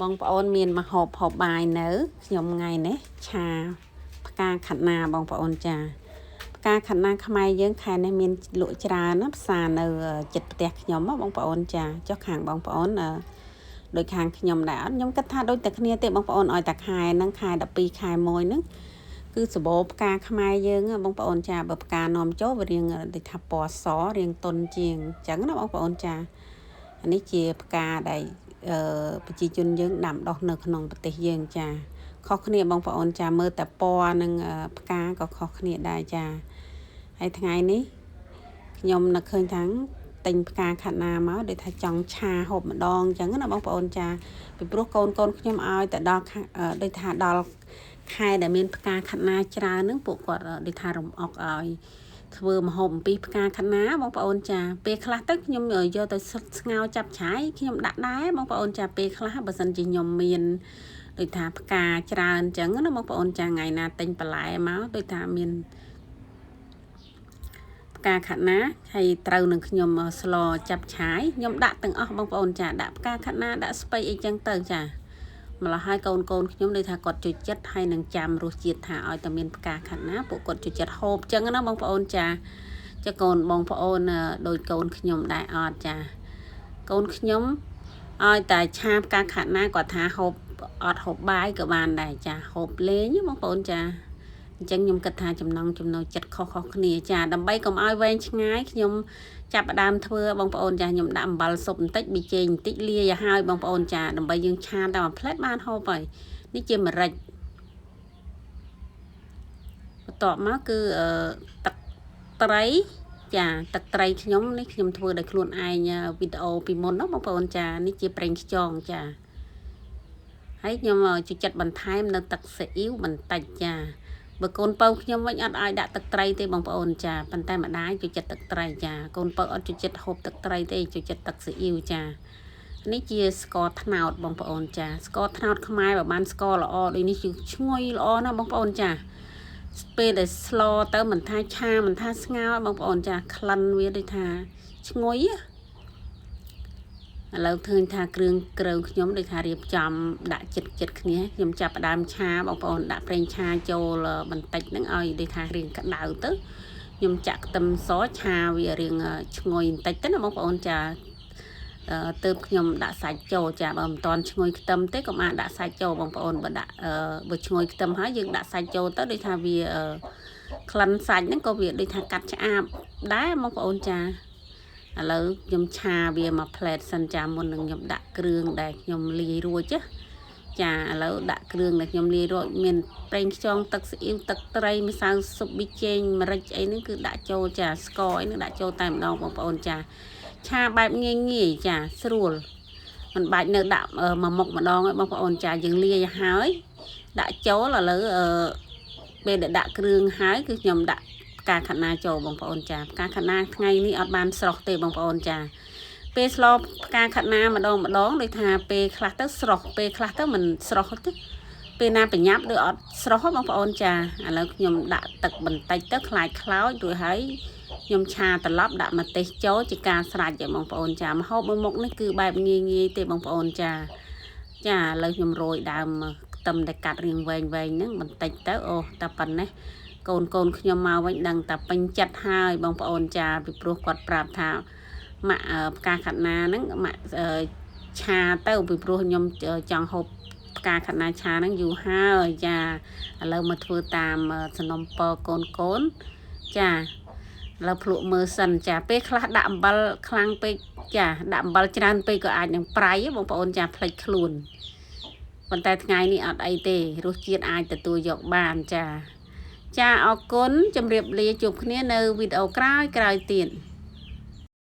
បងប្អូនមានមកហូបបាយនៅខ្ញុំថ្ងៃនេះឆាផ្កាខាត់ណាបងប្អូនចាផ្កាខាត់ណាខ្មែរយើងខែនេះមានលក់ច្រើនណាផ្សារនៅចិត្តផ្ទះខ្ញុំបងប្អូនចាចុះខាងបងប្អូនដូចខាងខ្ញុំដែរអត់ខ្ញុំគិតថាដូចតែគ្នាទេបងប្អូនឲ្យតែខែហ្នឹងខែ12ខែ1ហ្នឹងគឺសបោផ្កាខ្មែរយើងបងប្អូនចាបើផ្កានាំចូលវារៀងដូចថាពណ៌សរៀងតុនជាងអញ្ចឹងណាបងប្អូនចាអានេះជាផ្កាដែលប្រជាជនយើងដាំដុះនៅក្នុងប្រទេសយើងចាខុសគ្នាបងប្អូនចាមើលតែពណ៌និងផ្កាក៏ខុសគ្នាដែរចាហើយថ្ងៃនេះខ្ញុំនឹកឃើញថាទិញផ្កាខាត់ណាមកដូចថាចង់ឆាហូបម្ដងអញ្ចឹងណាបងប្អូនចាពីព្រោះកូនខ្ញុំឲ្យតែដល់ដូចថាដល់ខែដែលមានផ្កាខាត់ណាច្រើនហ្នឹងពួកគាត់ដូចថារំអុកឲ្យធ្វើម្ហូបអំពីផ្កាខាត់ណាបងប្អូនចាពេលខ្លះទៅខ្ញុំយកទៅស្ងោរចាប់ឆាយខ្ញុំដាក់ដែរបងប្អូនចាពេលខ្លះបើសិនជាខ្ញុំមានដូចថាផ្កាច្រើនអញ្ចឹងណាបងប្អូនចាថ្ងៃណាទិញបន្លែមកដូចថាមានផ្កាខាត់ណាហើយត្រូវនឹងខ្ញុំស្លចាប់ឆាយខ្ញុំដាក់ទាំងអស់បងប្អូនចាដាក់ផ្កាខាត់ណាដាក់ស្ពៃអីចឹងទៅចាម្ល៉េះហើយកូនខ្ញុំដូចថាគាត់ជួយចិត្តហើយនឹងចាំរសជាតិថាឲ្យតែមានផ្កាខាត់ណាពួកគាត់ជួយចិត្តហូបចឹងណាបងប្អូនចាកូនបងប្អូនដូចកូនខ្ញុំដែរអត់ចាកូនខ្ញុំឲ្យតែឆាផ្កាខាត់ណាគាត់ថាហូបអត់ហូបបាយក៏បានដែរចាហូបលេងបងប្អូនចាអញ្ចឹងខ្ញុំគិតថាចំណង់ចំណូលចិត្តខុសគ្នាចាដើម្បីកុំឲ្យវែងឆ្ងាយខ្ញុំចាប់ផ្ដើមធ្វើបងប្អូនចាខ្ញុំដាក់អំបិលស៊ុបបន្តិចប៊ីចេងបន្តិចលាយឲ្យហើយបងប្អូនចាដើម្បីយើងឆាតែមួយផ្លែតបានហូបហើយនេះជាម្រេចបន្ទាប់មកគឺទឹកត្រីចាទឹកត្រីខ្ញុំនេះខ្ញុំធ្វើដោយខ្លួនឯងវីដេអូពីមុនណាបងប្អូនចានេះជាប្រេងខ្យងចាហើយខ្ញុំជួយចិត្តបន្ថែមនៅទឹកស៊ីអ៊ីវបន្តិចចាបើកូនពៅខ្ញុំវិញអត់ឲ្យដាក់ទឹកត្រីទេបងប្អូនចាប៉ុន្តែម្ដាយជួយចិត្តទឹកត្រីចាកូនពៅអត់ជួយចិត្តហូបទឹកត្រីទេជួយចិត្តទឹកស៊ីអ៊ីវចានេះជាស្ករត្នោតបងប្អូនចាស្ករត្នោតខ្មែរបើបានស្ករល្អដូចនេះឈ្ងុយល្អណាស់បងប្អូនចាពេលដែលស្លទៅមិនថាឆាមិនថាស្ងោរបងប្អូនចាក្លិនវាដូចថាឈ្ងុយឥឡូវឃើញថាគ្រឿងក្រៅខ្ញុំដូចថារៀបចំដាក់ចិត្តគ្នាខ្ញុំចាប់ផ្ដើមឆាបងប្អូនដាក់ប្រេងឆាចូលបន្តិចហ្នឹងឲ្យដូចថារៀងក្តៅទៅខ្ញុំចាក់ខ្ទឹមសឆាវារៀងឈ្ងុយបន្តិចទៅណាបងប្អូនចាទើបខ្ញុំដាក់សាច់ចូលចាបើមិនតាន់ឈ្ងុយខ្ទឹមទេកុំអាចដាក់សាច់ចូលបងប្អូនបើឈ្ងុយខ្ទឹមហើយយើងដាក់សាច់ចូលទៅដូចថាវាក្លិនសាច់ហ្នឹងក៏វាដូចថាកាត់ឆ្អាបដែរបងប្អូនចាឥឡូវខ្ញុំឆាវាមួយផ្លែតសិនចាមុននឹងខ្ញុំដាក់គ្រឿងដែលខ្ញុំលាយរួចចាឥឡូវដាក់គ្រឿងដែលខ្ញុំលាយរួចមានប្រេងខ្យងទឹកស៊ីអ៊ីវទឹកត្រីម្សៅស៊ុបប៊ីចេងម្រេចអីហ្នឹងគឺដាក់ចូលចាស្ករអីហ្នឹងដាក់ចូលតែម្ដងបងប្អូនចាឆាបែបងាយចាស្រួលមិនបាច់នៅដាក់មួយមុខម្ដងទេបងប្អូនចាយើងលាយហើយដាក់ចូលឥឡូវពេលដែលដាក់គ្រឿងហើយគឺខ្ញុំដាក់ផ្កាខាត់ណាចូលបងប្អូនចាផ្កាខាត់ណាថ្ងៃនេះអត់បានស្រស់ទេបងប្អូនចាពេលស្លផ្កាខាត់ណាម្ដងដូចថាពេលខ្លះទៅស្រស់ពេលខ្លះទៅមិនស្រស់ទេពេលណាប្រញាប់ឬអត់ស្រស់បងប្អូនចាឥឡូវខ្ញុំដាក់ទឹកបន្តិចទៅខ្លាចខ្លោចរួចហើយខ្ញុំឆាត្រឡប់ដាក់ម្ទេសចូលជាការស្រេចទេបងប្អូនចាម្ហូបមួយមុខនេះគឺបែបងាយទេបងប្អូនចាឥឡូវខ្ញុំរោយដើមខ្ទឹមដែលកាត់រៀងវែងហ្នឹងបន្តិចទៅអូតែប៉ុណ្ណេះកូនខ្ញុំមកវិញដឹងតែពេញចិត្តហើយបងប្អូនចាពីព្រោះគាត់ប្រាប់ថាម៉ាក់ផ្កាខាត់ណាហ្នឹងម៉ាក់ឆាទៅពីព្រោះខ្ញុំចង់ហូបផ្កាខាត់ណាឆាហ្នឹងយូរហើយចាឥឡូវមកធ្វើតាមសំណុំពរកូនចាឥឡូវភ្លក់មើលសិនចាពេលខ្លះដាក់អំបិលខ្លាំងពេកចាដាក់អំបិលច្រើនពេកក៏អាចនឹងប្រៃបងប្អូនចាភ្លេចខ្លួនប៉ុន្តែថ្ងៃនេះអត់អីទេរសជាតិអាចទទួលយកបានចាអរគុណជម្រាបលាជួបគ្នានៅវីដេអូក្រោយទៀត